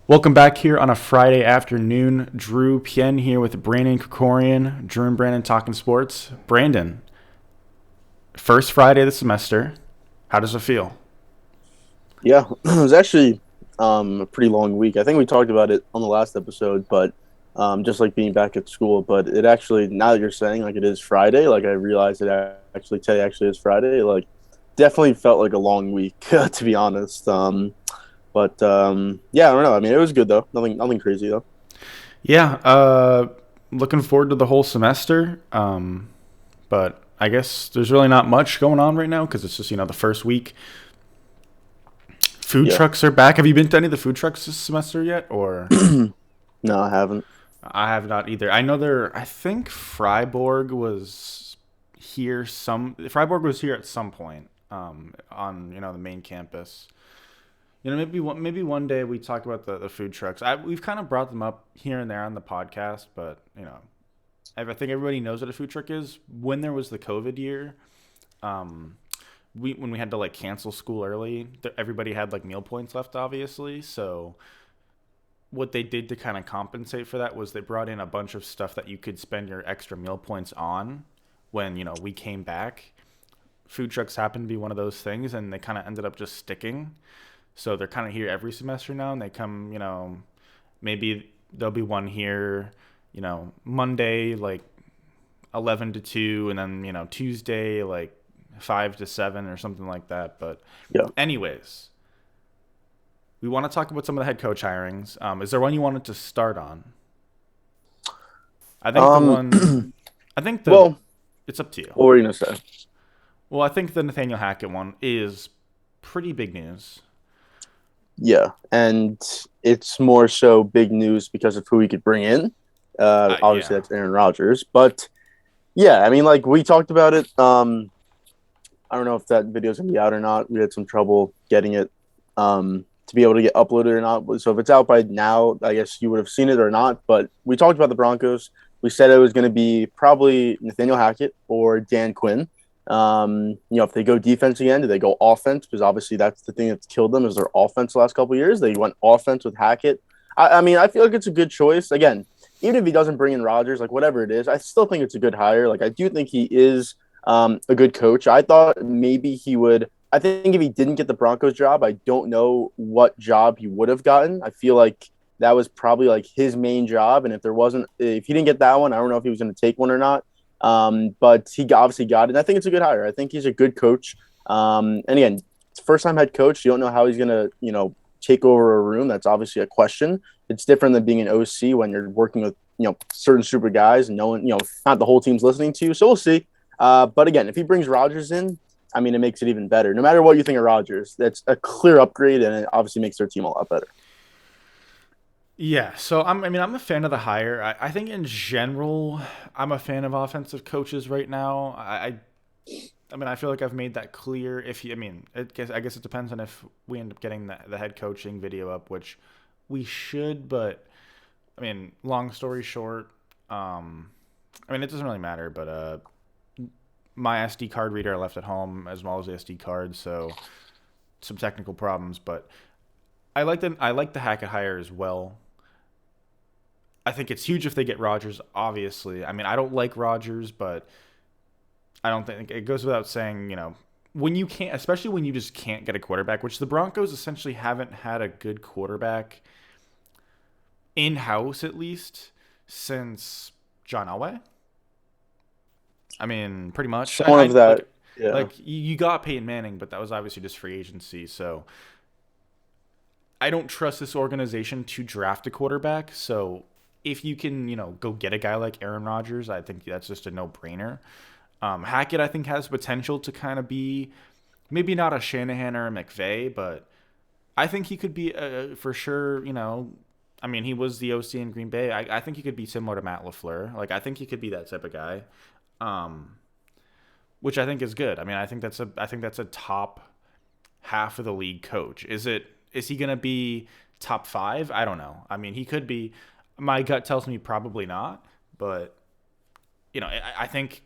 Welcome back here on a Friday afternoon. Drew Pien here with Brandon Kokorian. Drew and Brandon talking sports. Brandon, first Friday of the semester. How does it feel? Yeah, it was actually a pretty long week. I think we talked about it on the last episode, but just like being back at school. But it actually, now that you're saying like it is Friday, like I realized it actually today actually is Friday. Like definitely felt like a long week to be honest. But yeah, I don't know. I mean, it was good though. Nothing crazy though. Yeah, looking forward to the whole semester. But I guess there's really not much going on right now because it's just, the first week. Food Yeah. trucks are back. Have you been to any of the food trucks this semester yet? Or No, I haven't. I have not either. I think Freiburg was here Freiburg was here at some point on, the main campus. Maybe one day we talk about the food trucks. We've kind of brought them up here and there on the podcast, but I think everybody knows what a food truck is. When there was the COVID year, um, when we had to like cancel school early, everybody had like meal points left, obviously. So what they did to kind of compensate for that was they brought in a bunch of stuff that you could spend your extra meal points on when we came back. Food trucks happened to be one of those things, and they kind of ended up just sticking. So they're kind of here every semester now, and they come, maybe there'll be one here, Monday, like 11 to 2, and then, Tuesday, like 5 to 7 or something like that. But, Yeah. anyways, we want to talk about some of the head coach hirings. Is there one you wanted to start on? I think the Um. one, I think the, Well, it's up to you. what were you gonna say? Well, I think the Nathaniel Hackett one is pretty big news. Yeah, and it's more so big news because of who he could bring in. Obviously, Yeah. that's Aaron Rodgers. But yeah, I mean, like we talked about it. I don't know if that video's gonna be out or not. We had some trouble getting it to be able to get uploaded or not. So if it's out by now, I guess you would have seen it or not. But we talked about the Broncos. We said it was going to be probably Nathaniel Hackett or Dan Quinn. If they go defense again, do they go offense? Because obviously that's the thing that's killed them is their offense the last couple of years. They went offense with Hackett. I mean, I feel like it's a good choice. Again, even if he doesn't bring in Rodgers, like whatever it is, I still think it's a good hire. Like I do think he is a good coach. I thought maybe he would. I think if he didn't get the Broncos job, I don't know what job he would have gotten. I feel like that was probably like his main job, and if he didn't get that one, I don't know if he was going to take one or not. But he obviously got it. And I think it's a good hire. I think he's a good coach. And again, first time head coach. You don't know how he's going to, take over a room. That's obviously a question. It's different than being an OC when you're working with, certain super guys and no one, not the whole team's listening to you. So we'll see. But again, if he brings Rodgers in, I mean, it makes it even better. No matter what you think of Rodgers, that's a clear upgrade, and it obviously makes their team a lot better. Yeah, so I'm a fan of the hire. I think in general, I'm a fan of offensive coaches right now. I feel like I've made that clear. I guess it depends on if we end up getting the head coaching video up, which we should. But long story short, it doesn't really matter. But my SD card reader I left at home as well as the SD card, so some technical problems. But I like the Hackett hire as well. I think it's huge if they get Rodgers. Obviously, I don't like Rodgers, but I don't think it goes without saying. When you can't, especially when you just can't get a quarterback, which the Broncos essentially haven't had a good quarterback in house at least since John Elway. Pretty much. Someone of that, yeah. Like you got Peyton Manning, but that was obviously just free agency. So I don't trust this organization to draft a quarterback. So if you can, go get a guy like Aaron Rodgers, I think that's just a no-brainer. Hackett, I think, has potential to kind of be maybe not a Shanahan or a McVay, but I think he could be for sure. He was the OC in Green Bay. I think he could be similar to Matt LaFleur. Like I think he could be that type of guy, um, which I think is good. I think that's a top half of the league coach. Is he gonna be top five? I don't know. He could be. My gut tells me probably not, but I think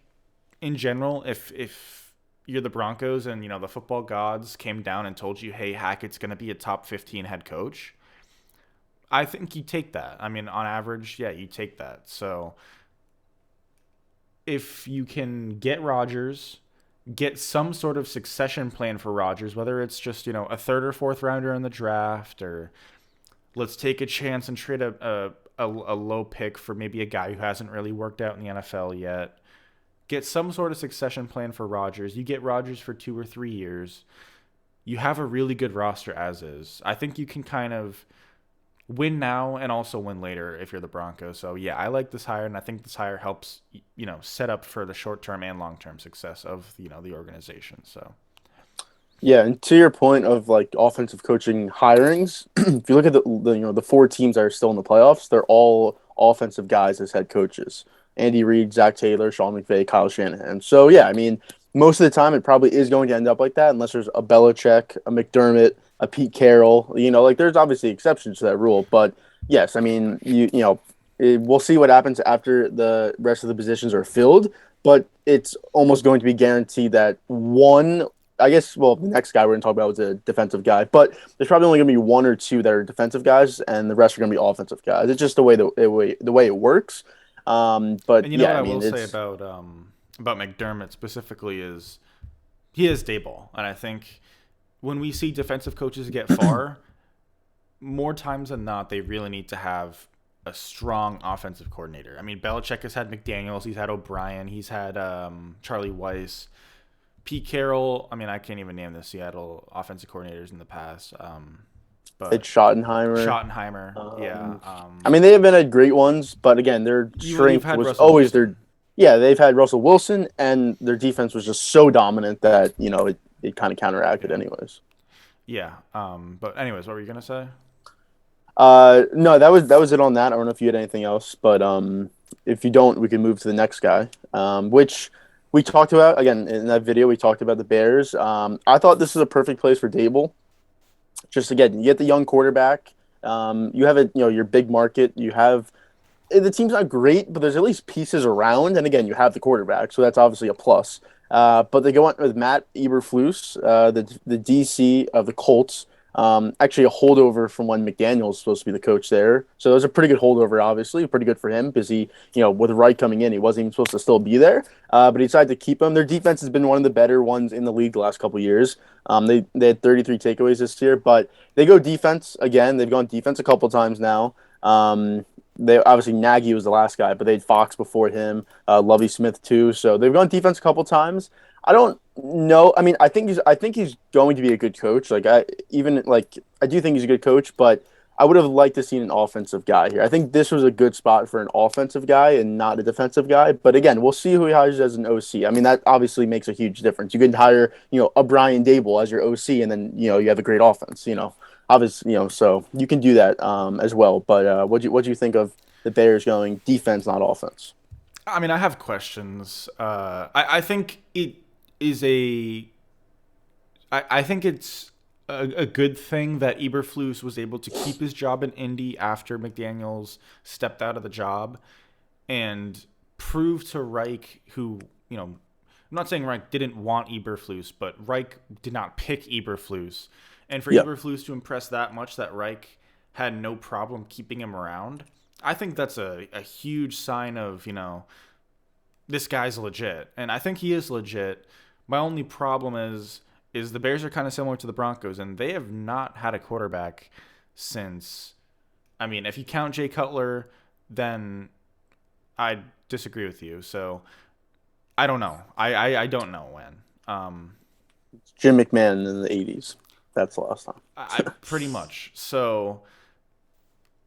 in general, if you're the Broncos and the football gods came down and told you, hey, Hackett's gonna be a top 15 head coach, I think you take that. I mean, on average, yeah, you take that. So if you can get Rodgers, get some sort of succession plan for Rodgers, whether it's just, a third or fourth rounder in the draft, or let's take a chance and trade a low pick for maybe a guy who hasn't really worked out in the NFL yet. Get some sort of succession plan for Rodgers. You get Rodgers for 2 or 3 years. You have a really good roster as is. I think you can kind of win now and also win later if you're the Broncos. So yeah, I like this hire, and I think this hire helps set up for the short term and long term success of the organization. So Yeah, and to your point of like offensive coaching hirings, if you look at the four teams that are still in the playoffs, they're all offensive guys as head coaches. Andy Reid, Zach Taylor, Sean McVay, Kyle Shanahan. So yeah, I mean, most of the time it probably is going to end up like that unless there's a Belichick, a McDermott, a Pete Carroll. Like there's obviously exceptions to that rule, but yes, I mean, we'll see what happens after the rest of the positions are filled, but it's almost going to be guaranteed that one, I guess, well, the next guy we're going to talk about was a defensive guy, but there's probably only going to be one or two that are defensive guys, and the rest are going to be offensive guys. It's just the way it works. But and you know yeah, what I I mean, will say it's about McDermott specifically is he is day ball, and I think when we see defensive coaches get far, more times than not, they really need to have a strong offensive coordinator. I mean, Belichick has had McDaniels, he's had O'Brien, he's had Charlie Weiss, Pete Carroll. I mean, I can't even name the Seattle offensive coordinators in the past, but Schottenheimer. Schottenheimer, yeah. Um, I mean, they have been at great ones, but again, their You've strength had was Russell always Wilson. their. Yeah, they've had Russell Wilson, and their defense was just so dominant that it kind of counteracted, Yeah, anyways. yeah. But anyways, what were you gonna say? No, that was it on that. I don't know if you had anything else, but if you don't, we can move to the next guy, which we talked about again in that video. We talked about the Bears. I thought this is a perfect place for Dable. Just again, you get the young quarterback. You have your big market. You have the team's not great, but there's at least pieces around. And again, you have the quarterback, so that's obviously a plus. But they go on with Matt Eberflus, the DC of the Colts. Actually, a holdover from when McDaniel was supposed to be the coach there. So it was a pretty good holdover, obviously, pretty good for him because with Wright coming in, he wasn't even supposed to still be there. But he decided to keep him. Their defense has been one of the better ones in the league the last couple of years. They had 33 takeaways this year, but they go defense again. They've gone defense a couple times now. They obviously Nagy was the last guy, but they had Fox before him, Lovey Smith too. So they've gone defense a couple times. I don't know. I mean, I think he's going to be a good coach. I do think he's a good coach, but I would have liked to see an offensive guy here. I think this was a good spot for an offensive guy and not a defensive guy. But again, we'll see who he hires as an OC. I mean, that obviously makes a huge difference. You could hire, a Brian Dable as your OC, and then you have a great offense. Obviously, so you can do that as well. But what do you think of the Bears going defense, not offense? I mean, I have questions. I think it is a. I think it's a good thing that Eberflus was able to keep his job in Indy after McDaniels stepped out of the job and prove to Reich, who, I'm not saying Reich didn't want Eberflus, but Reich did not pick Eberflus. And for Yeah. Eberflus to impress that much that Reich had no problem keeping him around, I think that's a huge sign of, this guy's legit. And I think he is legit. My only problem is the Bears are kind of similar to the Broncos, and they have not had a quarterback since. I mean, if you count Jay Cutler, then I disagree with you. So I don't know. I don't know when. Jim McMahon in the '80s. That's the last time. I pretty much. So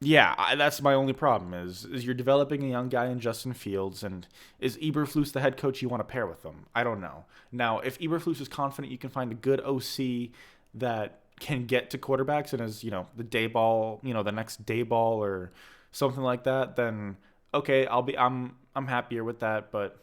yeah, that's my only problem is you're developing a young guy in Justin Fields, and is Eberflus the head coach you want to pair with him? I don't know. Now, if Eberflus is confident you can find a good OC that can get to quarterbacks and is, the day ball, the next day ball or something like that, then okay, I'm happier with that, but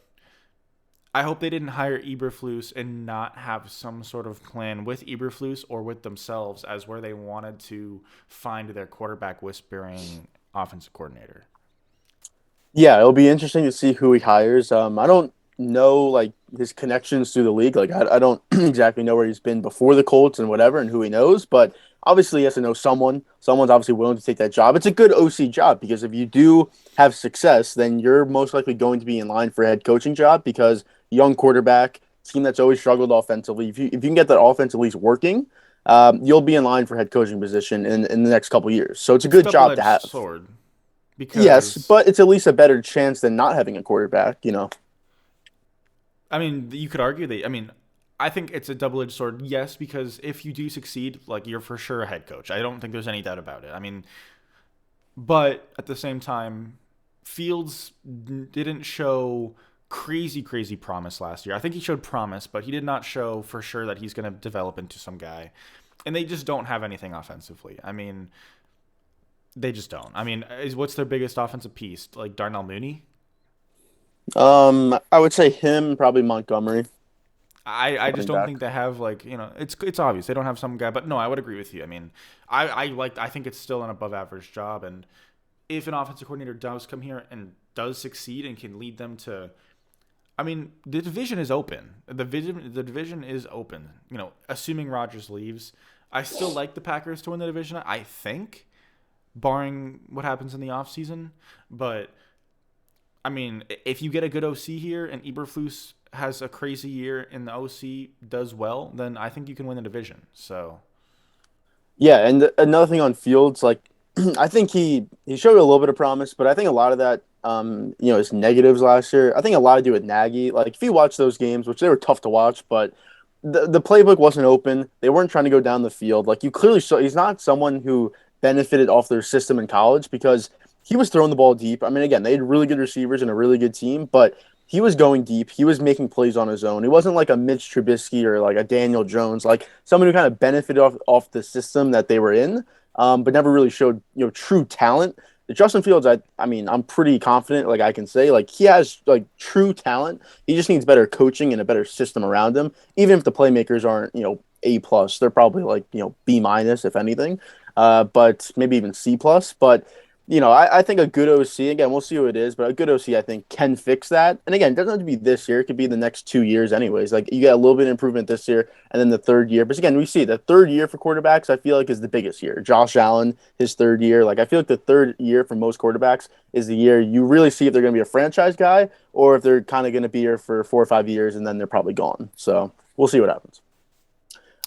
I hope they didn't hire Eberflus and not have some sort of plan with Eberflus or with themselves as where they wanted to find their quarterback whispering offensive coordinator. Yeah, it'll be interesting to see who he hires. I don't know like his connections through the league. Like I don't exactly know where he's been before the Colts and whatever, and who he knows. But obviously, he has to know someone. Someone's obviously willing to take that job. It's a good OC job because if you do have success, then you're most likely going to be in line for a head coaching job because young quarterback team that's always struggled offensively. If you can get that offense at least working. You'll be in line for head coaching position in the next couple years. So it's a It's a good job to double-edged have. sword Yes, because but it's at least a better chance than not having a quarterback. I mean, you could argue that. I mean, I think it's a double-edged sword. Yes, because if you do succeed, like you're for sure a head coach. I don't think there's any doubt about it. I mean, but at the same time, Fields didn't show crazy, crazy promise last year. I think he showed promise, but he did not show for sure that he's going to develop into some guy. And they just don't have anything offensively. I mean, they just don't. I mean, what's their biggest offensive piece? Like Darnell Mooney? I would say him, probably Montgomery, I just running don't back. think they have like it's obvious they don't have some guy, but no, I would agree with you. I mean, I think it's still an above average job, and if an offensive coordinator does come here and does succeed and can lead them to, I mean, the division is open. The division is open. Assuming Rodgers leaves, I still like the Packers to win the division. I think, barring what happens in the offseason. But I mean, if you get a good OC here and Eberflus has a crazy year and the OC does well, then I think you can win the division. So Yeah, and another thing on Fields, like I think he showed a little bit of promise, but I think a lot of that, his negatives last year, I think a lot to do with Nagy. Like if you watch those games, which they were tough to watch, but the playbook wasn't open. They weren't trying to go down the field. Like you clearly saw, he's not someone who benefited off their system in college because he was throwing the ball deep. I mean, again, they had really good receivers and a really good team, but he was going deep. He was making plays on his own. He wasn't like a Mitch Trubisky or like a Daniel Jones, like someone who kind of benefited off the system that they were in, but never really showed true talent. Justin Fields, I mean, I'm pretty confident. Like I can say, like he has like true talent. He just needs better coaching and a better system around him. Even if the playmakers aren't A plus, they're probably like B minus if anything, but maybe even C plus. But I think a good OC, again, we'll see who it is, but a good OC, I think, can fix that. And again, it doesn't have to be this year. It could be the next 2 years, anyways. Like, you get a little bit of improvement this year, and then the third year. But again, we see the third year for quarterbacks, I feel like, is the biggest year. Josh Allen, his third year. Like, I feel like the third year for most quarterbacks is the year you really see if they're going to be a franchise guy or if they're kind of going to be here for 4 or 5 years and then they're probably gone. So we'll see what happens.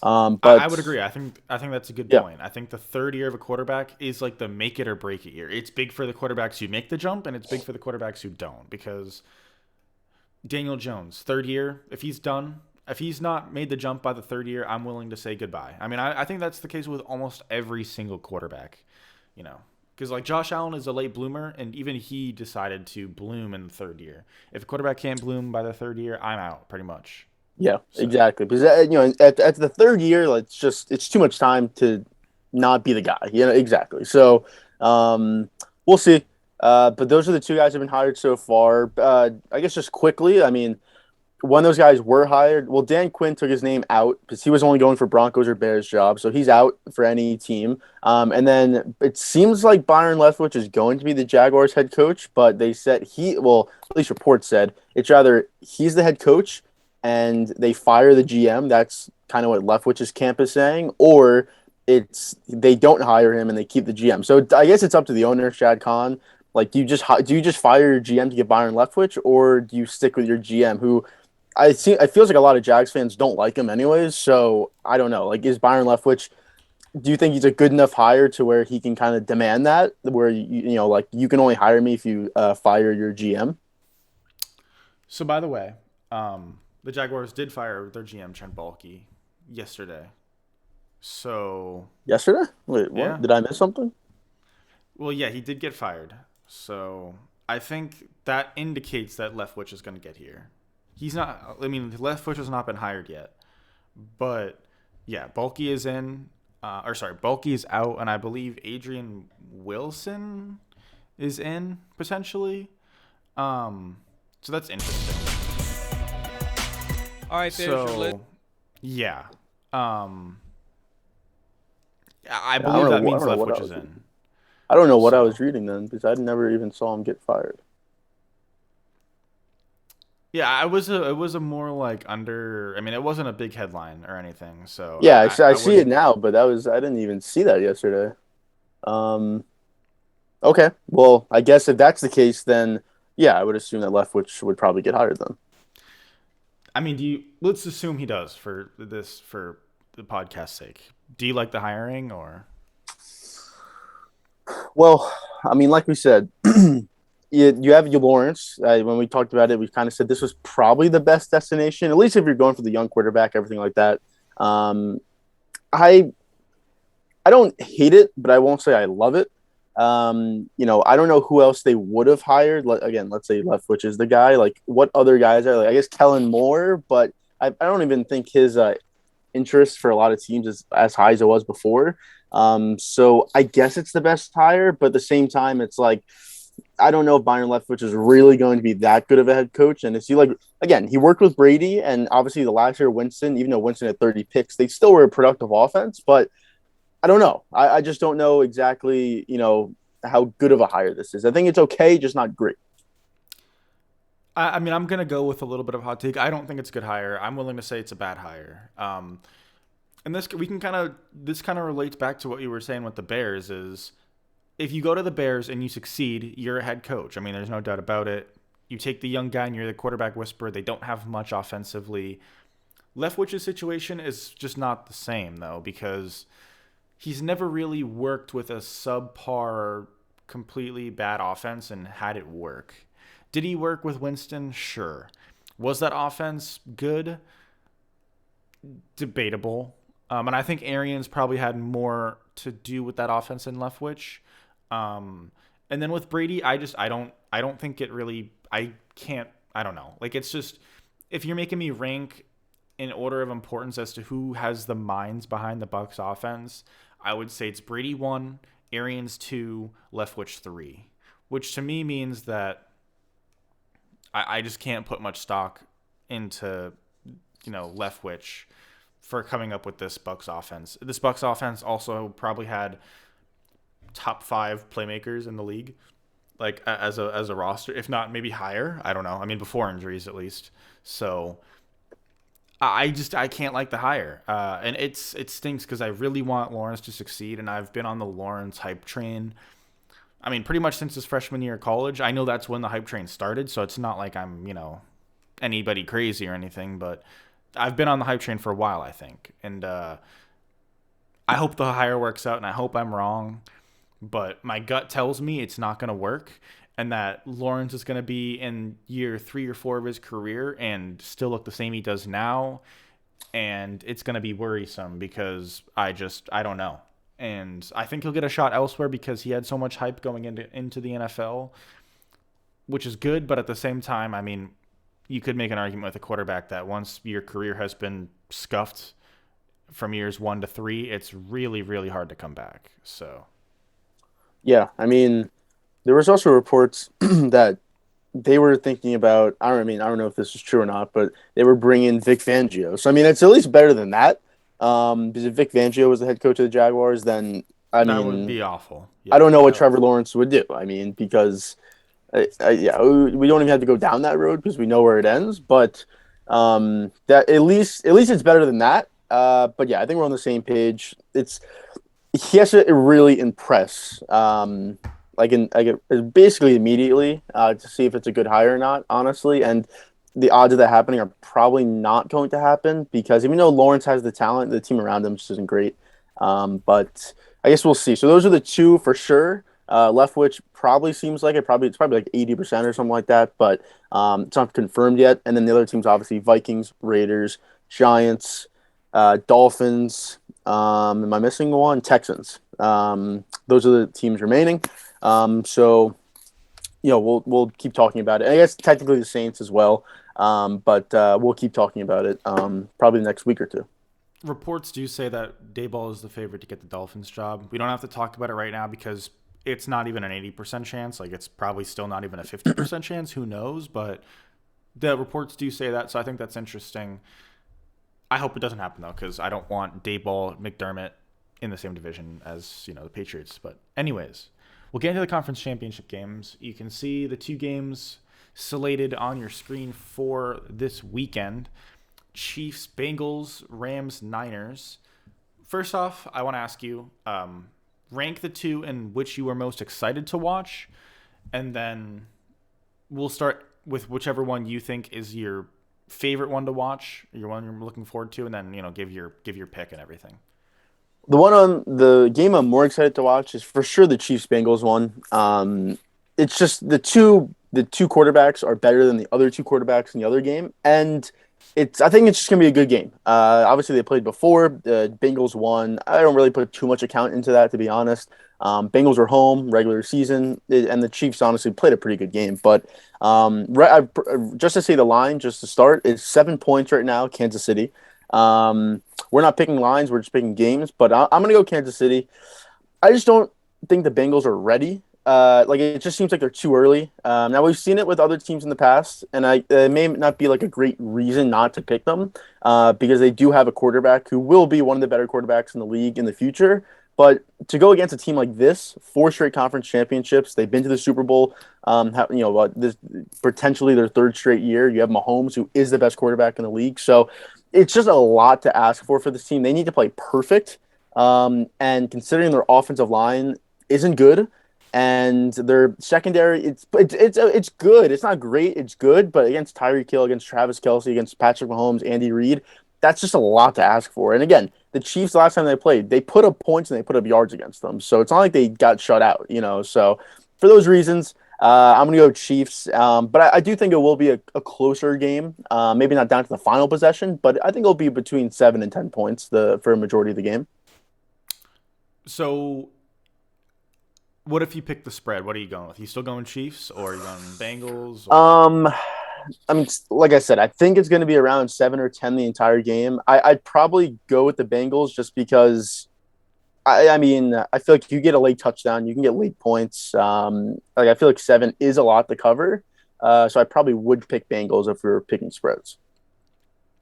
I But would agree. I think that's a good yeah, point. I think the third year of a quarterback is like the make it or break it year. It's big for the quarterbacks who make the jump, and it's big for the quarterbacks who don't. Because Daniel Jones, third year, if he's done, if he's not made the jump by the third year, I'm willing to say goodbye. I mean, I think that's the case with almost every single quarterback, you know. Because like Josh Allen is a late bloomer, and even he decided to bloom in the third year. If a quarterback can't bloom by the third year, I'm out pretty much. yeah, So exactly. Because at the third year, like, it's too much time to not be the guy. Exactly. So we'll see. But those are the two guys who have been hired so far. I guess just quickly, I mean, when those guys were hired, well, Dan Quinn took his name out because he was only going for Broncos or Bears job, so he's out for any team. And then it seems like Byron Leftwich is going to be the Jaguars head coach, but they said well, at least reports said it's rather he's the head coach and they fire the GM. That's kind of what Leftwich's camp is saying, or it's they don't hire him and they keep the GM. So I guess it's up to the owner, Shad Khan. Like, do you just fire your GM to get Byron Leftwich, or do you stick with your GM who it feels like a lot of Jags fans don't like him anyways. So I don't know. Like, is Byron Leftwich? Do you think he's a good enough hire to where he can kind of demand that, where like you can only hire me if you fire your GM? So by the way, the Jaguars did fire their GM Trent Baalke yesterday. So Yesterday? Wait, what? yeah, Did I miss something? well yeah, he did get fired. So I think that indicates that Leftwich is going to get here. He's not. I mean, Leftwich has not been hired yet, but yeah, Baalke is in. Or sorry, Baalke is out, and I believe Adrian Wilson is in potentially. So that's interesting. All right, there's your list. So yeah, um, I Yeah, I don't believe that know. I means don't know what I Leftwich is was reading. in. I don't know what I So was reading then because I never even saw him get fired. Yeah, it was a more like under. I mean, it wasn't a big headline or anything, so Yeah, I I see it wouldn't. now, but that was I didn't even see that yesterday. Um, okay, well, I guess if that's the case, then yeah, I would assume that Leftwich would probably get hired then. I mean, do you? Let's assume he does for the podcast's sake. Do you like the hiring or? Well, I mean, like we said, you have your Lawrence. When we talked about it, we kind of said this was probably the best destination, at least if you're going for the young quarterback, everything like that. Um, I I don't hate it, but I won't say I love it. I don't know who else they would have hired. Again, let's say Leftwich is the guy. Like, what other guys are like? I guess Kellen Moore, but I don't even think his interest for a lot of teams is as high as it was before. So I guess it's the best hire, but at the same time, it's like I don't know if Byron Leftwich is really going to be that good of a head coach. And is he like again? He worked with Brady, and obviously the last year Winston, even though Winston had 30 picks, they still were a productive offense. But I don't know. I just don't know exactly, how good of a hire this is. I think it's okay, just not great. I mean, I'm gonna go with a little bit of hot take. I don't think it's a good hire. I'm willing to say it's a bad hire. And this kind of relates back to what you were saying with the Bears. Is if you go to the Bears and you succeed, you're a head coach. I mean, there's no doubt about it. You take the young guy and you're the quarterback whisperer. They don't have much offensively. Leftwich's situation is just not the same though because he's never really worked with a subpar, completely bad offense and had it work. Did he work with Winston? Sure. Was that offense good? Debatable. And I think Arians probably had more to do with that offense than Leftwich. And then with Brady, I don't think it really. I can't. I don't know. Like it's just if you're making me rank in order of importance as to who has the minds behind the Bucks offense, I would say it's Brady 1, Arians 2, Leftwich 3, which to me means that I just can't put much stock into Leftwich for coming up with this Bucks offense. This Bucks offense also probably had top 5 playmakers in the league, like as a roster, if not maybe higher. I don't know. I mean, before injuries at least. So I can't like the hire, and it stinks because I really want Lawrence to succeed, and I've been on the Lawrence hype train. I mean, pretty much since his freshman year of college. I know that's when the hype train started, so it's not like I'm anybody crazy or anything, but I've been on the hype train for a while, I think, and I hope the hire works out, and I hope I'm wrong, but my gut tells me it's not going to work. And that Lawrence is going to be in year 3 or 4 of his career and still look the same he does now. And it's going to be worrisome because I don't know. And I think he'll get a shot elsewhere because he had so much hype going into the NFL, which is good. But at the same time, I mean, you could make an argument with a quarterback that once your career has been scuffed from years 1 to 3, it's really, really hard to come back. So, Yeah, I mean, there was also reports that they were thinking about. I don't know if this is true or not, but they were bringing Vic Fangio. So I mean, it's at least better than that. Because if Vic Fangio was the head coach of the Jaguars, then I that would mean, be awful. I Yeah. don't know what Trevor Lawrence would do. I mean, because yeah, we don't even have to go down that road because we know where it ends. But that at least it's better than that. But yeah, I think we're on the same page. It's he has to really impress, basically immediately to see if it's a good hire or not. Honestly, and the odds of that happening are probably not going to happen because even though Lawrence has the talent, the team around him just isn't great. But I guess we'll see. So those are the two for sure. Leftwich probably seems like it. It's probably like 80% or something like that, but it's not confirmed yet. And then the other teams, obviously, Vikings, Raiders, Giants, Dolphins. Am I missing one? Texans. Those are the teams remaining. So we'll keep talking about it. I guess technically the Saints as well. But we'll keep talking about it. Probably the next week or two. Reports do say that Dayball is the favorite to get the Dolphins job. We don't have to talk about it right now because it's not even an 80% chance. Like it's probably still not even a 50% chance. Who knows? But the reports do say that, so I think that's interesting. I hope it doesn't happen though, because I don't want Dayball, McDermott in the same division as the Patriots. But anyways, we'll get into the conference championship games. You can see the 2 games slated on your screen for this weekend. Chiefs, Bengals, Rams, Niners. First off, I want to ask you, rank the two in which you are most excited to watch, and then we'll start with whichever one you think is your favorite one to watch, your one you're looking forward to, and then give your pick and everything. The game I'm more excited to watch is for sure the Chiefs Bengals one. It's just the two quarterbacks are better than the other two quarterbacks in the other game, and I think it's just gonna be a good game. Obviously they played before. The Bengals won. I don't really put too much account into that, to be honest. Bengals were home regular season, and the Chiefs honestly played a pretty good game. But just to say the line, just to start, it's 7 points right now, Kansas City. We're not picking lines; we're just picking games. But I'm gonna go Kansas City. I just don't think the Bengals are ready. Like it just seems like they're too early. Now we've seen it with other teams in the past, and it may not be like a great reason not to pick them, because they do have a quarterback who will be one of the better quarterbacks in the league in the future. But to go against a team like this, 4 straight conference championships, they've been to the Super Bowl. This potentially their 3rd straight year. You have Mahomes, who is the best quarterback in the league. So it's just a lot to ask for this team. They need to play perfect. And considering their offensive line isn't good, and their secondary, it's good. It's not great. It's good, but against Tyreek Hill, against Travis Kelce, against Patrick Mahomes, Andy Reid, that's just a lot to ask for. And again, the Chiefs last time they played, they put up points and they put up yards against them. So it's not like they got shut out, So for those reasons, I'm going to go Chiefs. But I do think it will be a closer game. Maybe not down to the final possession, but I think it'll be between 7 and 10 points for a majority of the game. So what if you pick the spread? What are you going with? You still going Chiefs, or are you going Bengals? I mean, like I said, I think it's going to be around 7 or 10 the entire game. I'd probably go with the Bengals just because, I mean, I feel like you get a late touchdown, you can get late points. I feel like 7 is a lot to cover. So I probably would pick Bengals if we were picking spreads.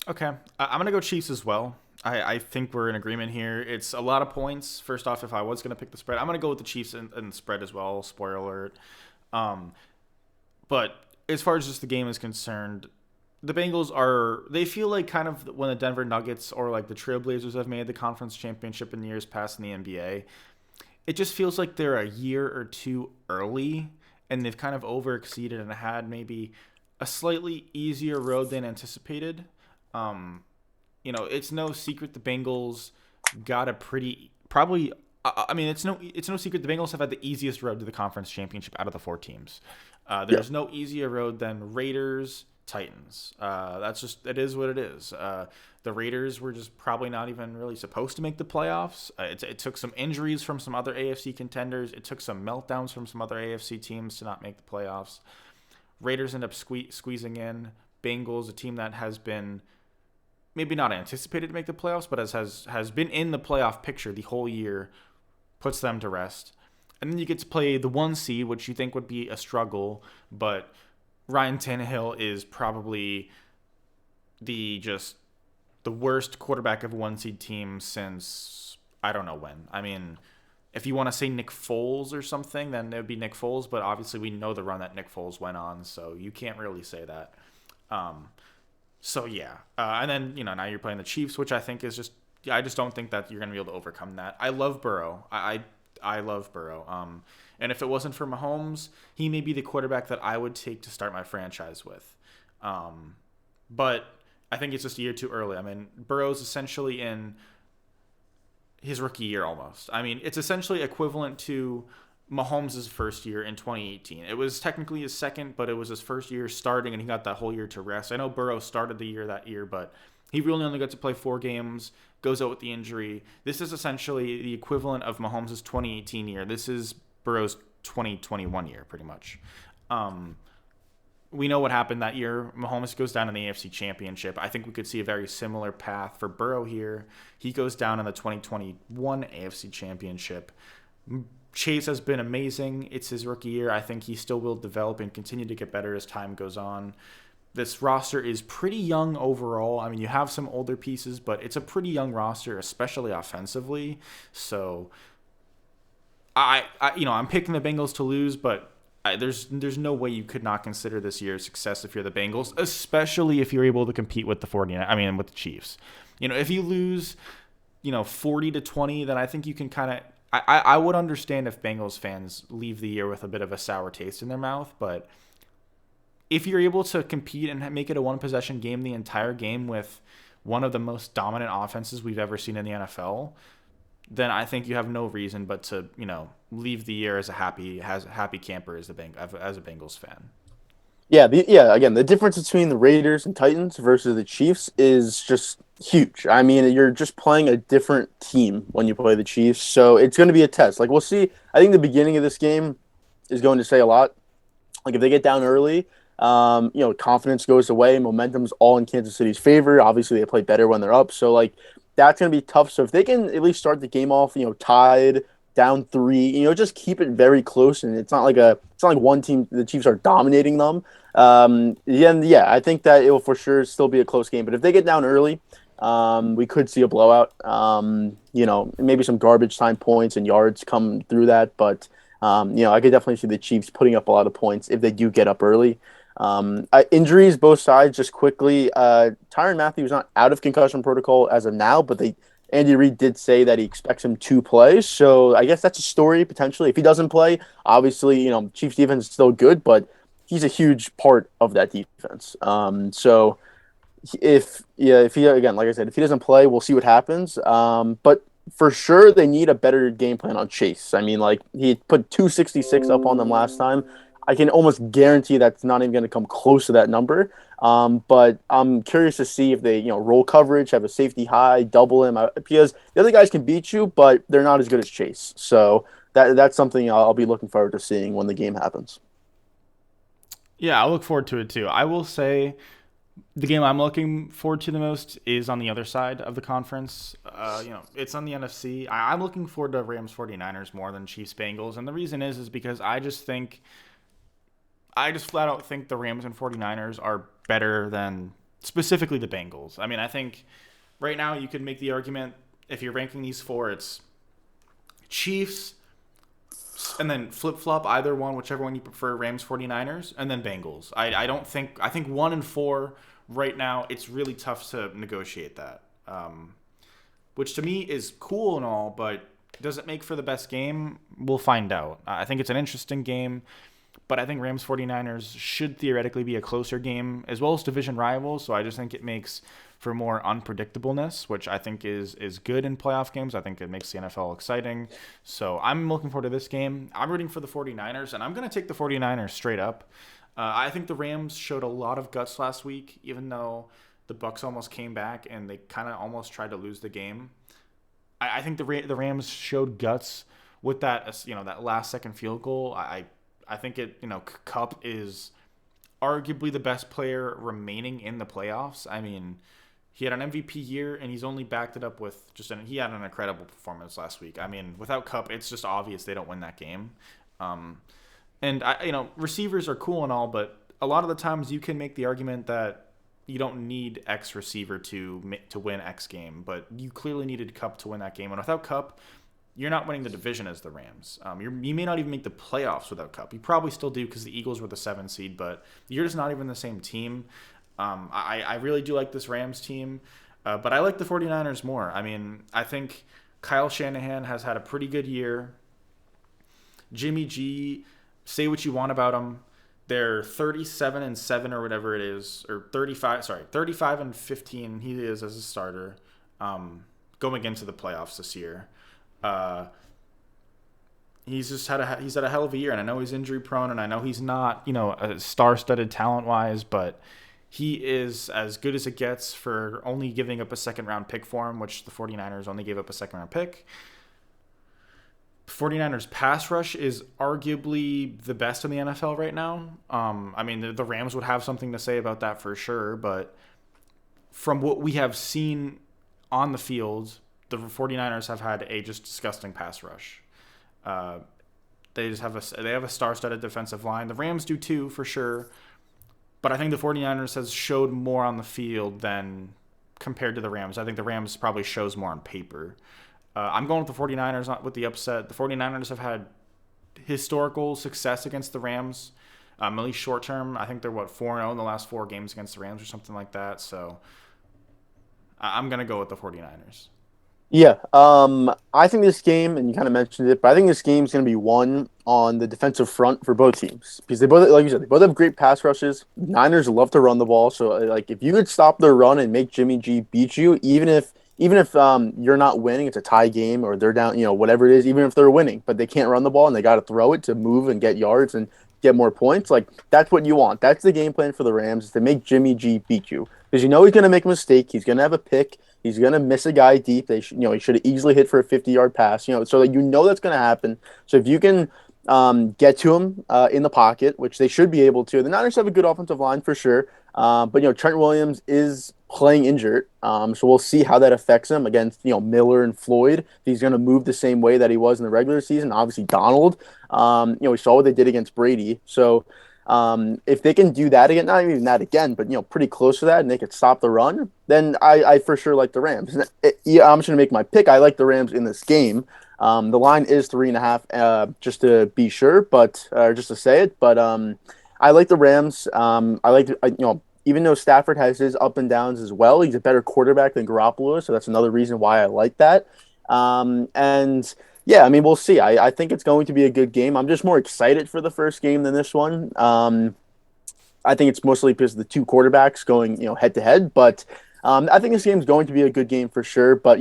Okay. I'm going to go Chiefs as well. I think we're in agreement here. It's a lot of points. First off, if I was going to pick the spread, I'm going to go with the Chiefs and the spread as well. Spoiler alert. But as far as just the game is concerned, the Bengals they feel like kind of when the Denver Nuggets or like the Trailblazers have made the conference championship in years past in the NBA. It just feels like they're a year or two early, and they've kind of overexceeded and had maybe a slightly easier road than anticipated. It's no secret the Bengals got a pretty probably. I mean, it's no secret the Bengals have had the easiest road to the conference championship out of the 4 teams. There's no easier road than Raiders, Titans. It is what it is. The Raiders were just probably not even really supposed to make the playoffs. It took some injuries from some other AFC contenders. It took some meltdowns from some other AFC teams to not make the playoffs. Raiders end up squeezing in. Bengals, a team that has been maybe not anticipated to make the playoffs, but has been in the playoff picture the whole year, puts them to rest. And then you get to play the 1 seed, which you think would be a struggle, but Ryan Tannehill is probably the worst quarterback of a 1 seed team since I don't know when. I mean, if you want to say Nick Foles or something, then it would be Nick Foles, but obviously we know the run that Nick Foles went on, so you can't really say that. So yeah, and then now you're playing the Chiefs, which I think is I just don't think that you're going to be able to overcome that. I love Burrow. I love Burrow. And if it wasn't for Mahomes, he may be the quarterback that I would take to start my franchise with. But I think it's just a year too early. I mean, Burrow's essentially in his rookie year almost. I mean, it's essentially equivalent to Mahomes' first year in 2018. It was technically his second, but it was his first year starting, and he got that whole year to rest. I know Burrow started the year that year, but he really only got to play 4 games, goes out with the injury. This is essentially the equivalent of Mahomes' 2018 year. This is Burrow's 2021 year, pretty much. We know what happened that year. Mahomes goes down in the AFC Championship. I think we could see a very similar path for Burrow here. He goes down in the 2021 AFC Championship. Chase has been amazing. It's his rookie year. I think he still will develop and continue to get better as time goes on. This roster is pretty young overall. I mean, you have some older pieces, but it's a pretty young roster, especially offensively. So I'm picking the Bengals to lose, but there's no way you could not consider this year a success if you're the Bengals, especially if you're able to compete with the 49. I mean, with the Chiefs. If you lose, 40-20, then I think you can kind of. I would understand if Bengals fans leave the year with a bit of a sour taste in their mouth, but if you're able to compete and make it a one-possession game the entire game with one of the most dominant offenses we've ever seen in the NFL, then I think you have no reason but to, leave the year as a happy camper as a Bengals fan. Yeah, again, the difference between the Raiders and Titans versus the Chiefs is just huge. I mean, you're just playing a different team when you play the Chiefs, so it's going to be a test. Like, we'll see. I think the beginning of this game is going to say a lot. Like, if they get down early, confidence goes away, momentum's all in Kansas City's favor. Obviously, they play better when they're up, so, like, that's going to be tough. So if they can at least start the game off, tied, down 3, just keep it very close, and it's not like one team, the Chiefs are dominating them. I think that it will for sure still be a close game. But if they get down early, we could see a blowout. Maybe some garbage time points and yards come through that. But I could definitely see the Chiefs putting up a lot of points if they do get up early. Injuries both sides. Just quickly, Tyrann Mathieu is not out of concussion protocol as of now, but Andy Reid did say that he expects him to play. So I guess that's a story potentially. If he doesn't play, obviously, Chiefs defense is still good, but he's a huge part of that defense. So if he, again, like I said, if he doesn't play, we'll see what happens. But for sure, they need a better game plan on Chase. I mean, like, he put 266 up on them last time. I can almost guarantee that's not even going to come close to that number. But I'm curious to see if they, roll coverage, have a safety high, double him, because the other guys can beat you, but they're not as good as Chase. So that's something I'll be looking forward to seeing when the game happens. Yeah, I look forward to it too. I will say the game I'm looking forward to the most is on the other side of the conference. It's on the NFC. I'm looking forward to Rams 49ers more than Chiefs Bengals. And the reason is because I just flat out think the Rams and 49ers are better than specifically the Bengals. I mean, I think right now you could make the argument, if you're ranking these four, it's Chiefs and then flip-flop either one, whichever one you prefer, Rams, 49ers, and then Bengals. I think 1 and 4 right now, it's really tough to negotiate that, which to me is cool and all, but does it make for the best game? We'll find out. I think it's an interesting game. But I think Rams 49ers should theoretically be a closer game, as well as division rivals. So I just think it makes for more unpredictableness, which I think is good in playoff games. I think it makes the NFL exciting. So I'm looking forward to this game. I'm rooting for the 49ers, and I'm going to take the 49ers straight up. I think the Rams showed a lot of guts last week, even though the Bucs almost came back and they kind of almost tried to lose the game. I think the Rams showed guts with that, that last second field goal. I think Kupp is arguably the best player remaining in the playoffs. I mean, he had an MVP year, and he's only backed it up with he had an incredible performance last week. I mean, without Kupp, it's just obvious they don't win that game. Receivers are cool and all, but a lot of the times you can make the argument that you don't need X receiver to win X game, but you clearly needed Kupp to win that game. And without Kupp, you're not winning the division as the Rams. You may not even make the playoffs without Kupp. You probably still do because the Eagles were the 7 seed, but you're just not even the same team. I really do like this Rams team, but I like the 49ers more. I mean, I think Kyle Shanahan has had a pretty good year. Jimmy G, say what you want about him. They're 37-7 or whatever it is, or 35-15 he is as a starter, going into the playoffs this year. He's had a hell of a year, and I know he's injury prone, and I know he's not, a star-studded talent-wise, but he is as good as it gets for only giving up a second-round pick for him, which the 49ers only gave up a second-round pick. 49ers pass rush is arguably the best in the NFL right now. I mean, the Rams would have something to say about that for sure, but from what we have seen on the field, the 49ers have had a just disgusting pass rush. They have a star-studded defensive line. The Rams do too, for sure. But I think the 49ers has showed more on the field than compared to the Rams. I think the Rams probably shows more on paper. I'm going with the 49ers with the upset. The 49ers have had historical success against the Rams, at least short term. I think they're 4-0 in the last 4 games against the Rams or something like that. So I'm gonna go with the 49ers. Yeah, I think this game, and you kind of mentioned it, but I think this game is going to be won on the defensive front for both teams because they both, like you said, they both have great pass rushes. Niners love to run the ball, so like if you could stop their run and make Jimmy G beat you, even if you're not winning, it's a tie game or they're down, whatever it is, even if they're winning, but they can't run the ball and they got to throw it to move and get yards and get more points. Like that's what you want. That's the game plan for the Rams is to make Jimmy G beat you because he's going to make a mistake. He's going to have a pick. He's going to miss a guy deep. He should have easily hit for a 50-yard pass. So that that's going to happen. So if you can get to him in the pocket, which they should be able to, the Niners have a good offensive line for sure. But Trent Williams is playing injured, so we'll see how that affects him against Miller and Floyd. He's going to move the same way that he was in the regular season. Obviously, Donald. We saw what they did against Brady. So if they can do that again, not even that again, but pretty close to that, and they could stop the run, then I for sure like the Rams. I'm just going to make my pick. I like the Rams in this game. The line is 3.5, just to be sure, but just to say it. But I like the Rams. I like even though Stafford has his up and downs as well, he's a better quarterback than Garoppolo, so that's another reason why I like that. And yeah, I mean, we'll see. I think it's going to be a good game. I'm just more excited for the first game than this one. I think it's mostly because of the two quarterbacks going, head to head. But I think this game is going to be a good game for sure. But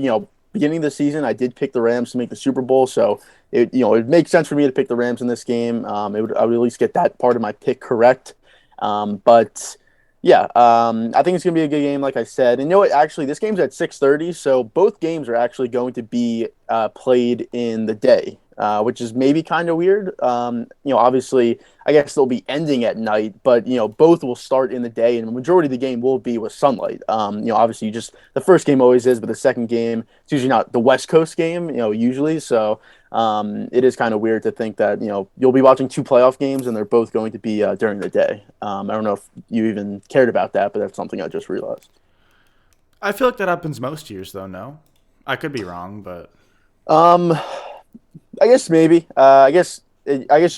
beginning of the season, I did pick the Rams to make the Super Bowl, so it makes sense for me to pick the Rams in this game. I would at least get that part of my pick correct. But yeah, I think it's gonna be a good game, like I said. And what? Actually, this game's at 6:30, so both games are actually going to be played in the day, which is maybe kind of weird. Obviously, I guess they'll be ending at night, but both will start in the day, and the majority of the game will be with sunlight. Obviously, just the first game always is, but the second game it's usually not the West Coast game, usually. So it is kind of weird to think that you'll be watching two playoff games and they're both going to be during the day. I don't know if you even cared about that, but that's something I just realized. I feel like that happens most years, though. No, I could be wrong, but I guess maybe. I guess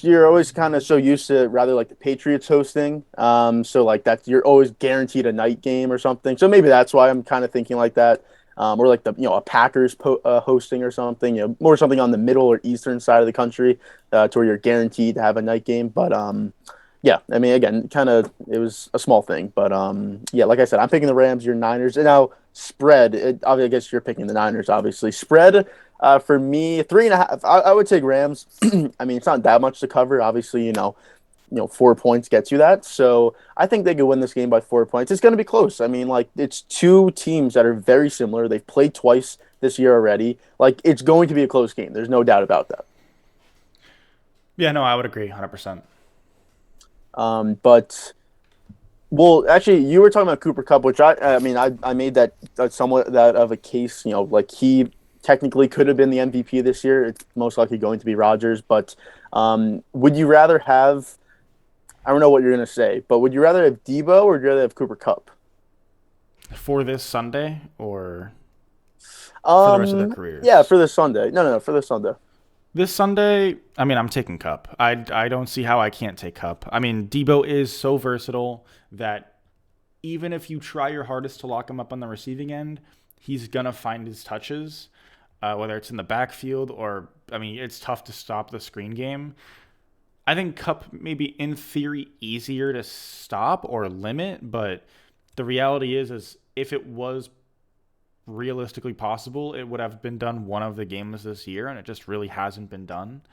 you're always kind of so used to rather like the Patriots hosting. So like that's you're always guaranteed a night game or something. So maybe that's why I'm kind of thinking like that. Or like the a Packers hosting or something. More something on the middle or eastern side of the country to where you're guaranteed to have a night game. But yeah, I mean, again, kind of it was a small thing, but yeah, like I said, I'm picking the Rams. You're Niners, and now spread. I guess you're picking the Niners, obviously. Spread for me 3.5. I would take Rams. I mean, it's not that much to cover. Obviously, 4 points gets you that. So I think they could win this game by 4 points. It's going to be close. I mean, like it's two teams that are very similar. They've played twice this year already. Like it's going to be a close game. There's no doubt about that. yeah, no, I would agree 100%. But well, actually, you were talking about Cooper Kupp, which I mean, I made that somewhat that of a case. Like he technically could have been the MVP this year. It's most likely going to be Rodgers. But would you rather have? I don't know what you're gonna say, but would you rather have Debo or would you rather have Cooper Kupp For this Sunday or for the rest of their careers? Yeah, for this Sunday. No, for this Sunday. This Sunday, I mean, I'm taking Kupp. I don't see how I can't take Kupp. I mean, Debo is so versatile that even if you try your hardest to lock him up on the receiving end, he's going to find his touches, whether it's in the backfield or, I mean, it's tough to stop the screen game. I think Kupp may be, in theory, easier to stop or limit, but the reality is if it was realistically possible, it would have been done one of the games this year, and it just really hasn't been done.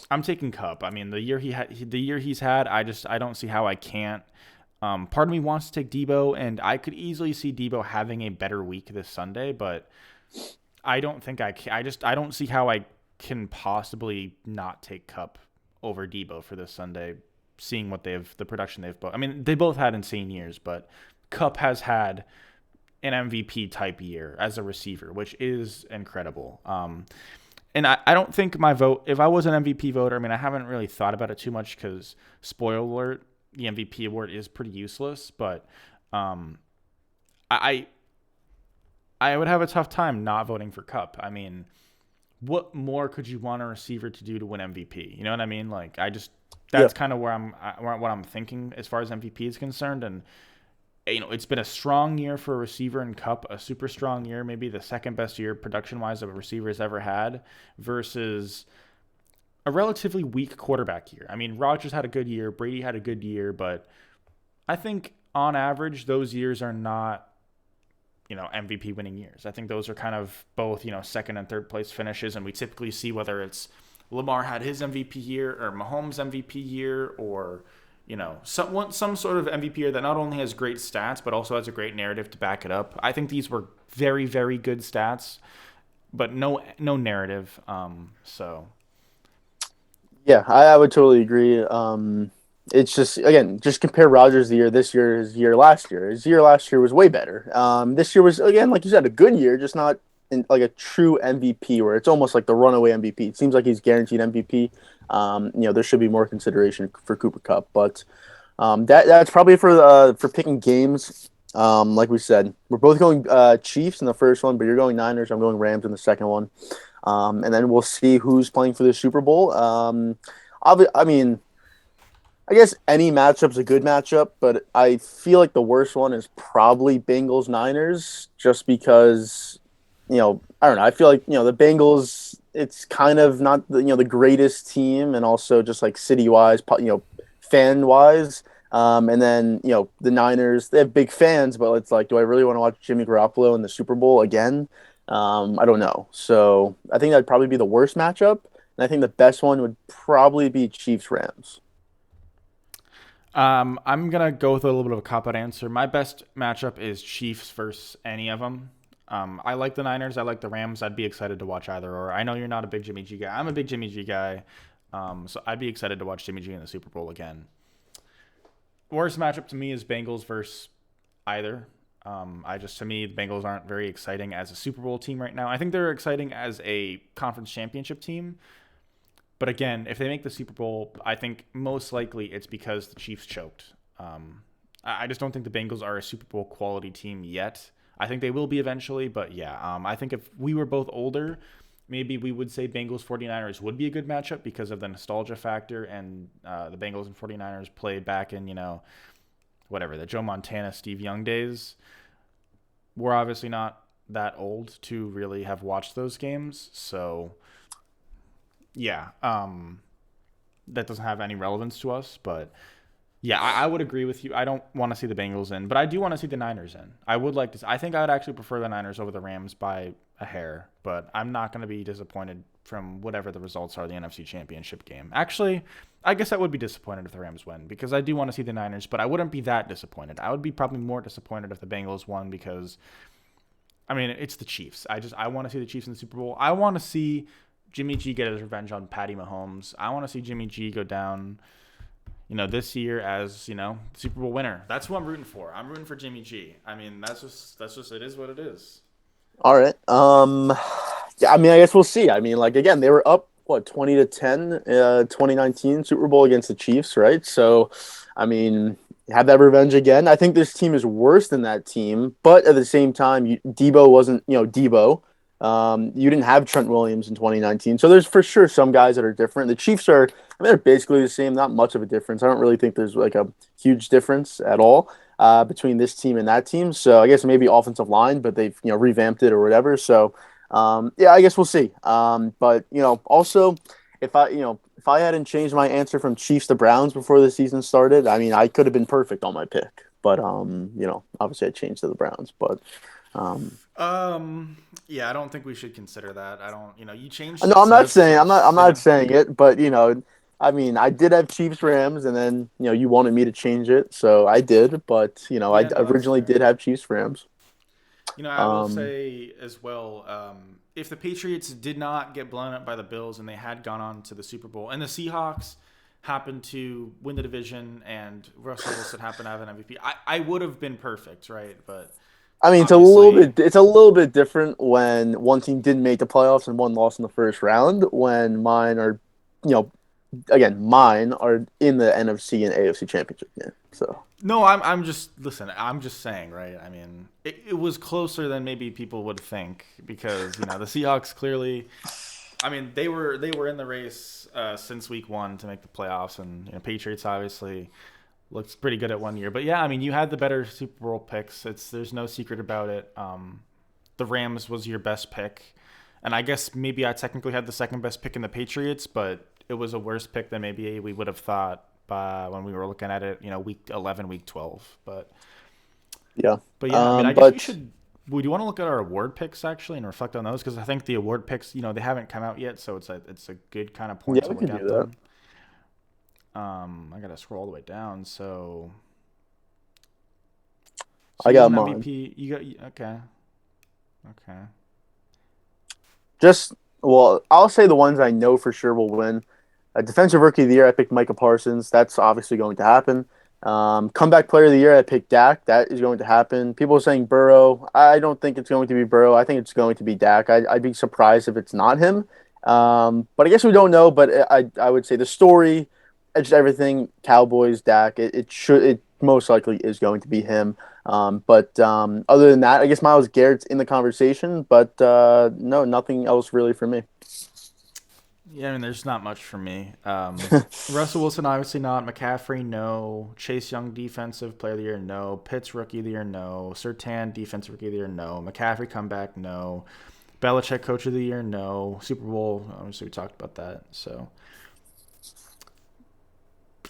I'm taking Kupp. I mean, the year he's had, I don't see how I can't. Part of me wants to take Debo, and I could easily see Debo having a better week this Sunday, but I don't think I can. I don't see how I can possibly not take Kupp over Debo for this Sunday, seeing the production they've both. I mean, they both had insane years, but Kupp has had an MVP type year as a receiver, which is incredible. And I don't think my vote, if I was an MVP voter, I mean, I haven't really thought about it too much because, spoiler alert, the MVP award is pretty useless, but I would have a tough time not voting for Kupp. I mean, what more could you want a receiver to do to win MVP? You know what I mean? Like, Yeah. that's kind of what I'm thinking as far as MVP is concerned. And it's been a strong year for a receiver in Cup, a super strong year, maybe the second best year production-wise of a receiver has ever had, versus a relatively weak quarterback year. I mean, Rodgers had a good year, Brady had a good year, but I think on average those years are not MVP winning years. I think those are kind of both second and third place finishes, and we typically see whether it's Lamar had his MVP year or Mahomes MVP year, or some sort of MVP year that not only has great stats but also has a great narrative to back it up. I think these were very, very good stats, but no narrative. So Yeah, I would totally agree. It's just again, just compare Rodgers' year this year, his year last year. His year last year was way better. This year was again, like you said, a good year, just not like a true MVP where it's almost like the runaway MVP. It seems like he's guaranteed MVP. There should be more consideration for Cooper Cup, but that's probably for picking games. Like we said, we're both going Chiefs in the first one, but you're going Niners. I'm going Rams in the second one. And then we'll see who's playing for the Super Bowl. I mean, I guess any matchup's a good matchup, but I feel like the worst one is probably Bengals Niners, just because, I don't know. I feel like the Bengals. It's kind of not the greatest team, and also just like city wise, fan wise. And then the Niners. They have big fans, but it's like, do I really want to watch Jimmy Garoppolo in the Super Bowl again? I don't know. So I think that'd probably be the worst matchup, and I think the best one would probably be Chiefs Rams. I'm gonna go with a little bit of a cop-out answer. My best matchup is Chiefs versus any of them. I like the Niners. I like the Rams. I'd be excited to watch either or. I know you're not a big Jimmy G guy. I'm a big Jimmy G guy. So I'd be excited to watch Jimmy G in the Super Bowl again. Worst matchup to me is Bengals versus either. To me, the Bengals aren't very exciting as a Super Bowl team right now. I think they're exciting as a conference championship team. But again, if they make the Super Bowl, I think most likely it's because the Chiefs choked. I just don't think the Bengals are a Super Bowl quality team yet. I think they will be eventually, but yeah, I think if we were both older, maybe we would say Bengals 49ers would be a good matchup because of the nostalgia factor, and the Bengals and 49ers played back in, the Joe Montana, Steve Young days. We're obviously not that old to really have watched those games, so yeah, that doesn't have any relevance to us, but yeah, I would agree with you. I don't want to see the Bengals in, but I do want to see the Niners in. I would like to. I think I would actually prefer the Niners over the Rams by a hair, but I'm not going to be disappointed from whatever the results are of the NFC Championship game. Actually, I guess I would be disappointed if the Rams win because I do want to see the Niners, but I wouldn't be that disappointed. I would be probably more disappointed if the Bengals won because, I mean, it's the Chiefs. I want to see the Chiefs in the Super Bowl. I want to see Jimmy G get his revenge on Patty Mahomes. I want to see Jimmy G go down, this year as, Super Bowl winner. That's who I'm rooting for. I'm rooting for Jimmy G. I mean, that's just it is what it is. All right. Yeah, I mean, I guess we'll see. I mean, like again, they were up 20-10, 2019 Super Bowl against the Chiefs, right? So, I mean, have that revenge again. I think this team is worse than that team, but at the same time, Debo wasn't, Debo. You didn't have Trent Williams in 2019, so there's for sure some guys that are different. The Chiefs are, I mean, they're basically the same, not much of a difference. I don't really think there's like a huge difference at all between this team and that team. So I guess maybe offensive line, but they've revamped it or whatever. So yeah, I guess we'll see. But also if I hadn't changed my answer from Chiefs to Browns before the season started, I mean, I could have been perfect on my pick. But obviously I changed to the Browns. But yeah, I don't think we should consider that. I don't, you changed no, it, I'm so not saying I'm not yeah. saying it, but I mean, I did have Chiefs Rams, and then you wanted me to change it, so I did. But I Yeah, no, that's originally fair. did have Chiefs Rams. I will Um, say as well, if the Patriots did not get blown up by the Bills and they had gone on to the Super Bowl, and the Seahawks happened to win the division and Russell Wilson happened to have an MVP, I would have been perfect, right? But I mean, obviously, it's a little bit different when one team didn't make the playoffs and one lost in the first round. When mine are, you know, again, mine are in the NFC and AFC championship game. So no, I'm just listen. I'm just saying, right? I mean, it was closer than maybe people would think because the Seahawks clearly I mean, they were in the race since week one to make the playoffs, and Patriots obviously looked pretty good at one year. But yeah, I mean, you had the better Super Bowl picks. There's no secret about it. The Rams was your best pick, and I guess maybe I technically had the second best pick in the Patriots, but it was a worse pick than maybe we would have thought when we were looking at it, week 11, week 12. Yeah. But yeah, I mean, I guess we But should. Would you want to look at our award picks actually and reflect on those? Because I think the award picks, they haven't come out yet, so it's a good kind of point yeah, to we look can at do that. them. I gotta scroll all the way down. So I got season mine. MVP. You got okay, okay. Just well, I'll say the ones I know for sure will win. Defensive Rookie of the Year, I picked Micah Parsons. That's obviously going to happen. Comeback Player of the Year, I picked Dak. That is going to happen. People are saying Burrow. I don't think it's going to be Burrow. I think it's going to be Dak. I'd be surprised if it's not him. But I guess we don't know. But I would say the story, just everything, Cowboys, Dak. It most likely is going to be him. But other than that, I guess Myles Garrett's in the conversation. But no, nothing else really for me. Yeah, I mean, there's not much for me. Russell Wilson, obviously not. McCaffrey, no. Chase Young, Defensive Player of the Year, no. Pitts, Rookie of the Year, no. Surtain, Defensive Rookie of the Year, no. McCaffrey, comeback, no. Belichick, Coach of the Year, no. Super Bowl, obviously we talked about that. So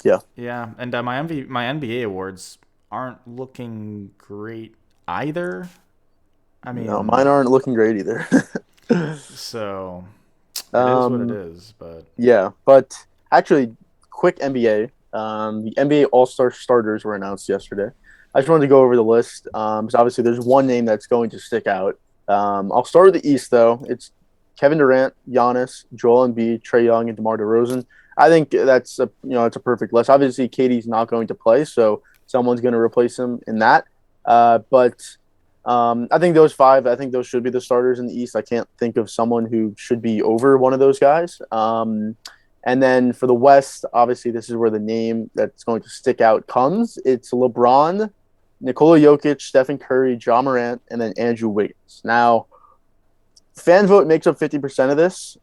Yeah. yeah, and my NBA awards aren't looking great either. I No, mine mean, aren't looking great either. so it is what it um, is. But yeah, but actually, quick NBA. The NBA All Star starters were announced yesterday. I just wanted to go over the list. So obviously, there's one name that's going to stick out. I'll start with the East though. It's Kevin Durant, Giannis, Joel Embiid, Trey Young, and DeMar DeRozan. I think it's a perfect list. Obviously, KD's not going to play, so someone's going to replace him in that. But I think those five. I think those should be the starters in the East. I can't think of someone who should be over one of those guys. And then for the West, obviously, this is where the name that's going to stick out comes. It's LeBron, Nikola Jokic, Stephen Curry, John Morant, and then Andrew Wiggins. Now, fan vote makes up 50% of this,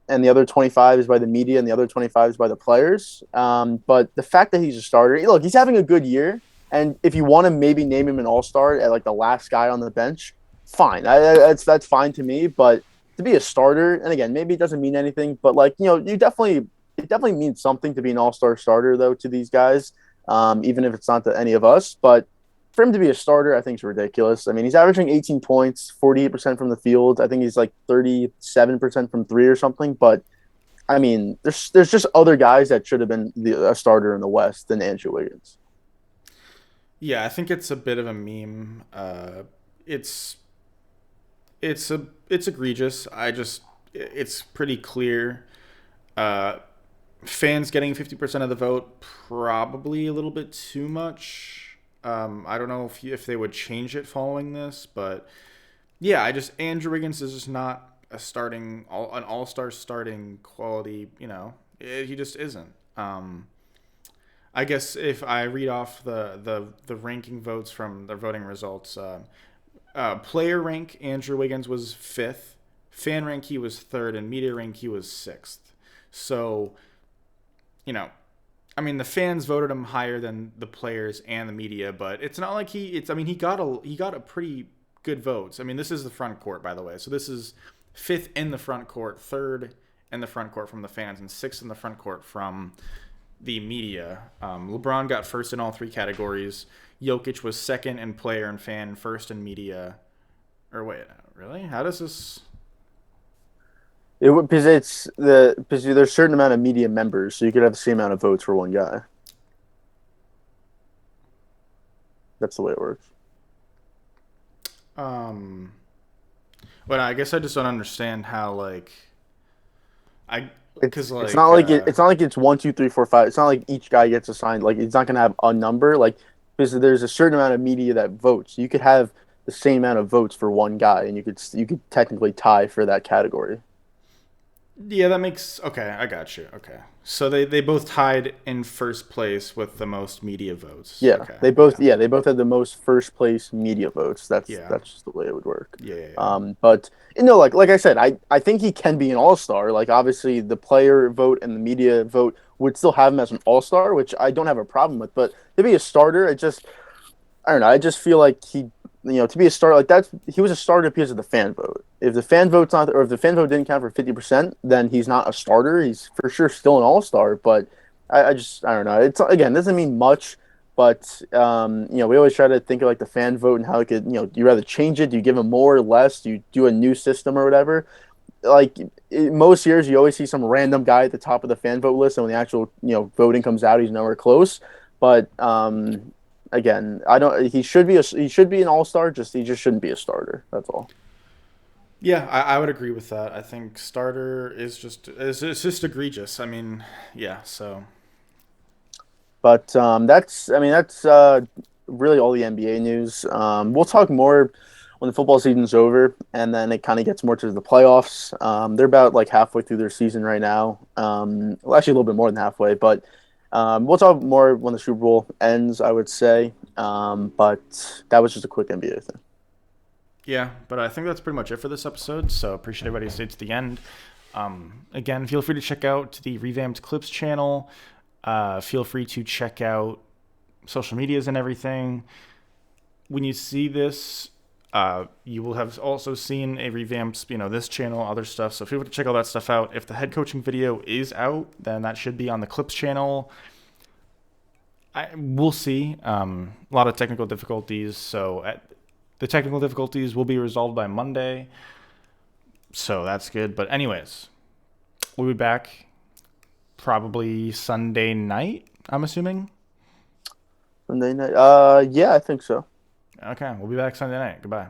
and the other 25 is by the media, and the other 25 is by the players. But the fact that he's a starter, look, he's having a good year, and if you want to maybe name him an all-star at like the last guy on the bench, fine. That's fine to me. But to be a starter, and again, maybe it doesn't mean anything, but like it definitely means something to be an all-star starter though to these guys, even if it's not to any of us. But for him to be a starter, I think is ridiculous. I mean, he's averaging 18 points, 48% from the field. I think he's like 37% from three or something. But I mean, there's just other guys that should have been a starter in the West than Andrew Wiggins. yeah, I think it's a bit of a meme. It's it's egregious. It's pretty clear. Uh, Fans getting 50% of the vote, probably a little bit too much. I don't know if they would change it following this, but yeah, Andrew Wiggins is just not an all-star starting quality. He just isn't. I guess if I read off the ranking votes from the voting results, player rank Andrew Wiggins was fifth, fan rank he was third, and media rank he was sixth. So, you know, I mean, the fans voted him higher than the players and the media, but it's not like I mean, he got a pretty good votes. I mean, this is the front court, by the way. So this is fifth in the front court, third in the front court from the fans, and sixth in the front court from the media. LeBron got first in all three categories. Jokic was second in player and fan, first in media. Or wait, really? How does this? Because there's a certain amount of media members, so you could have the same amount of votes for one guy. That's the way it works. Um, Well, I guess I just don't understand how I because It's not like it's one, two, three, four, five. It's not like each guy gets assigned. Like it's not gonna have a number. Like because there's a certain amount of media that votes. You could have the same amount of votes for one guy, and you could technically tie for that category. Yeah, that makes okay. I got you. Okay, so they both tied in first place with the most media votes. Yeah, Okay, they both had the most first place media votes. yeah, That's just the way it would work. yeah, yeah, yeah. But like I said, I think he can be an all-star. Like obviously the player vote and the media vote would still have him as an all-star, which I don't have a problem with. But to be a starter, I don't know. I just feel like to be a starter like that, he was a starter because of the fan vote. If the fan vote's not, or if the fan vote didn't count for 50%, then he's not a starter. He's for sure still an all star. But I don't know. It's again, doesn't mean much. But we always try to think of like the fan vote and how it could, do you rather change it? Do you give him more or less? Do you do a new system or whatever? Like most years, you always see some random guy at the top of the fan vote list, and when the actual voting comes out, he's nowhere close. But again, I don't. He should be an all star. He just shouldn't be a starter. That's all. Yeah, I would agree with that. I think starter is just it's just egregious. I mean, yeah. So But that's really all the NBA news. We'll talk more when the football season's over, and then it kind of gets more to the playoffs. They're about like halfway through their season right now. Well, actually a little bit more than halfway, but we'll talk more when the Super Bowl ends, I would say. But that was just a quick NBA thing. yeah, but I think that's pretty much it for this episode. So appreciate everybody who stayed to the end. Again, feel free to check out the revamped clips channel. Feel free to check out social medias and everything. When you see this, you will have also seen a revamped, this channel, other stuff. So feel free to check all that stuff out. If the head coaching video is out, then that should be on the clips channel. We'll see. A lot of technical difficulties. So the technical difficulties will be resolved by Monday. So that's good. But anyways, we'll be back probably Sunday night, I'm assuming. Sunday night. Yeah, I think so. Okay, we'll be back Sunday night. Goodbye.